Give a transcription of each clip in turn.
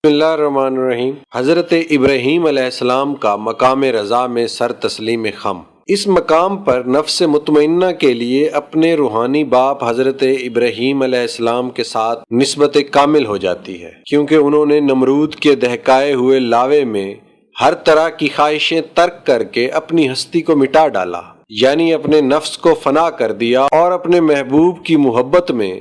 بسم اللہ الرحمن الرحیم۔ حضرت ابراہیم علیہ السلام کا مقام رضا میں سر تسلیم خم۔ اس مقام پر نفس مطمئنہ کے لیے اپنے روحانی باپ حضرت ابراہیم علیہ السلام کے ساتھ نسبت کامل ہو جاتی ہے، کیونکہ انہوں نے نمرود کے دہکائے ہوئے لاوے میں ہر طرح کی خواہشیں ترک کر کے اپنی ہستی کو مٹا ڈالا، یعنی اپنے نفس کو فنا کر دیا اور اپنے محبوب کی محبت میں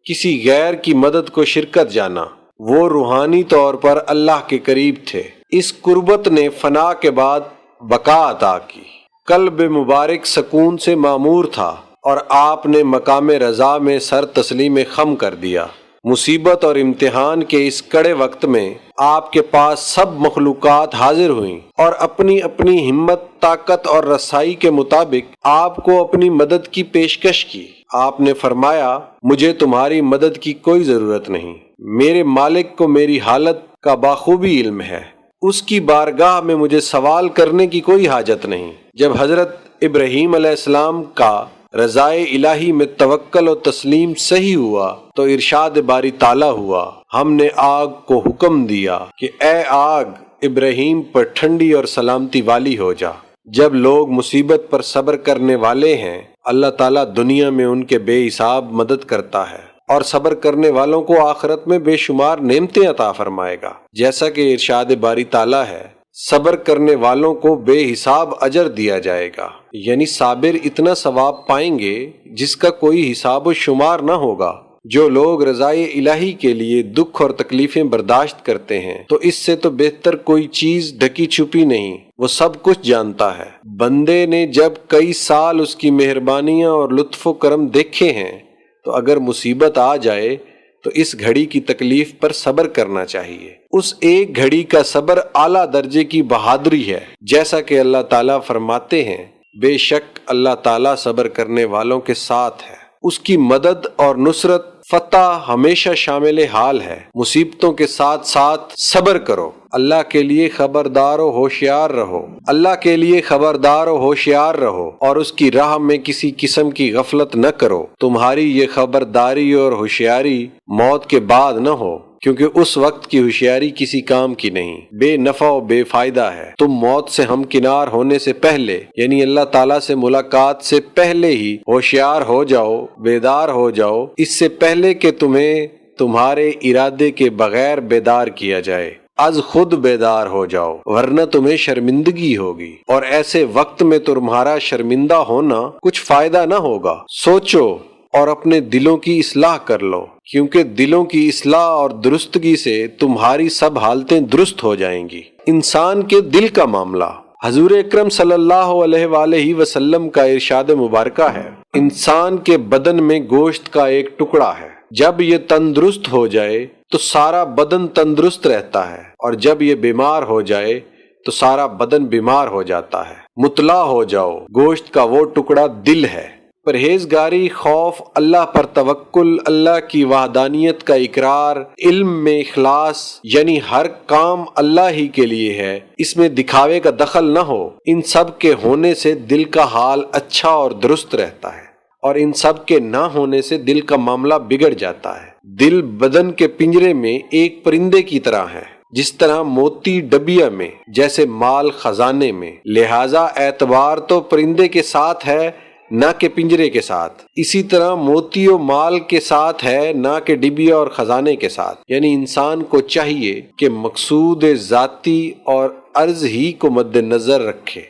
کسی غیر کی مدد کو شرکت جانا۔ وہ روحانی طور پر اللہ کے قریب تھے۔ اس قربت نے فنا کے بعد بقا عطا کی۔ قلب مبارک سکون سے معمور تھا اور آپ نے مقام رضا میں سر تسلیم خم کر دیا۔ مصیبت اور امتحان کے اس کڑے وقت میں آپ کے پاس سب مخلوقات حاضر ہوئیں اور اپنی اپنی ہمت، طاقت اور رسائی کے مطابق آپ کو اپنی مدد کی پیشکش کی۔ آپ نے فرمایا، مجھے تمہاری مدد کی کوئی ضرورت نہیں، میرے مالک کو میری حالت کا بخوبی علم ہے، اس کی بارگاہ میں مجھے سوال کرنے کی کوئی حاجت نہیں۔ جب حضرت ابراہیم علیہ السلام کا رضائے الہی میں توکل و تسلیم صحیح ہوا تو ارشاد باری تعالیٰ ہوا، ہم نے آگ کو حکم دیا کہ اے آگ ابراہیم پر ٹھنڈی اور سلامتی والی ہو جا۔ جب لوگ مصیبت پر صبر کرنے والے ہیں، اللہ تعالیٰ دنیا میں ان کے بے حساب مدد کرتا ہے اور صبر کرنے والوں کو آخرت میں بے شمار نعمتیں عطا فرمائے گا، جیسا کہ ارشاد باری تعالیٰ ہے، صبر کرنے والوں کو بے حساب اجر دیا جائے گا، یعنی صابر اتنا ثواب پائیں گے جس کا کوئی حساب و شمار نہ ہوگا۔ جو لوگ رضائے الہی کے لیے دکھ اور تکلیفیں برداشت کرتے ہیں تو اس سے تو بہتر کوئی چیز ڈھکی چھپی نہیں، وہ سب کچھ جانتا ہے۔ بندے نے جب کئی سال اس کی مہربانیاں اور لطف و کرم دیکھے ہیں تو اگر مصیبت آ جائے تو اس گھڑی کی تکلیف پر صبر کرنا چاہیے۔ اس ایک گھڑی کا صبر اعلیٰ درجے کی بہادری ہے، جیسا کہ اللہ تعالیٰ فرماتے ہیں، بے شک اللہ تعالیٰ صبر کرنے والوں کے ساتھ ہے، اس کی مدد اور نصرت فتح ہمیشہ شامل حال ہے۔ مصیبتوں کے ساتھ ساتھ صبر کرو، اللہ کے لیے خبردار و ہوشیار رہو، اللہ کے لیے خبردار و ہوشیار رہو اور اس کی راہ میں کسی قسم کی غفلت نہ کرو۔ تمہاری یہ خبرداری اور ہوشیاری موت کے بعد نہ ہو، کیونکہ اس وقت کی ہوشیاری کسی کام کی نہیں، بے نفع و بے فائدہ ہے۔ تم موت سے ہمکنار ہونے سے پہلے، یعنی اللہ تعالیٰ سے ملاقات سے پہلے ہی ہوشیار ہو جاؤ، بیدار ہو جاؤ، اس سے پہلے کہ تمہیں تمہارے ارادے کے بغیر بیدار کیا جائے۔ از خود بیدار ہو جاؤ، ورنہ تمہیں شرمندگی ہوگی، اور ایسے وقت میں تمہارا شرمندہ ہونا کچھ فائدہ نہ ہوگا۔ سوچو اور اپنے دلوں کی اصلاح کر لو، کیونکہ دلوں کی اصلاح اور درستگی سے تمہاری سب حالتیں درست ہو جائیں گی۔ انسان کے دل کا معاملہ، حضور اکرم صلی اللہ علیہ وآلہ وسلم کا ارشاد مبارکہ ہے، انسان کے بدن میں گوشت کا ایک ٹکڑا ہے، جب یہ تندرست ہو جائے تو سارا بدن تندرست رہتا ہے، اور جب یہ بیمار ہو جائے تو سارا بدن بیمار ہو جاتا ہے۔ مطلع ہو جاؤ، گوشت کا وہ ٹکڑا دل ہے۔ پرہیزگاری، خوف، اللہ پر توکل، اللہ کی وحدانیت کا اقرار، علم میں اخلاص، یعنی ہر کام اللہ ہی کے لیے ہے، اس میں دکھاوے کا دخل نہ ہو، ان سب کے ہونے سے دل کا حال اچھا اور درست رہتا ہے، اور ان سب کے نہ ہونے سے دل کا معاملہ بگڑ جاتا ہے۔ دل بدن کے پنجرے میں ایک پرندے کی طرح ہے، جس طرح موتی ڈبیا میں، جیسے مال خزانے میں، لہذا اعتبار تو پرندے کے ساتھ ہے نہ کہ پنجرے کے ساتھ، اسی طرح موتی و مال کے ساتھ ہے نہ کہ ڈبیا اور خزانے کے ساتھ۔ یعنی انسان کو چاہیے کہ مقصود ذاتی اور عرض ہی کو مد نظر رکھے۔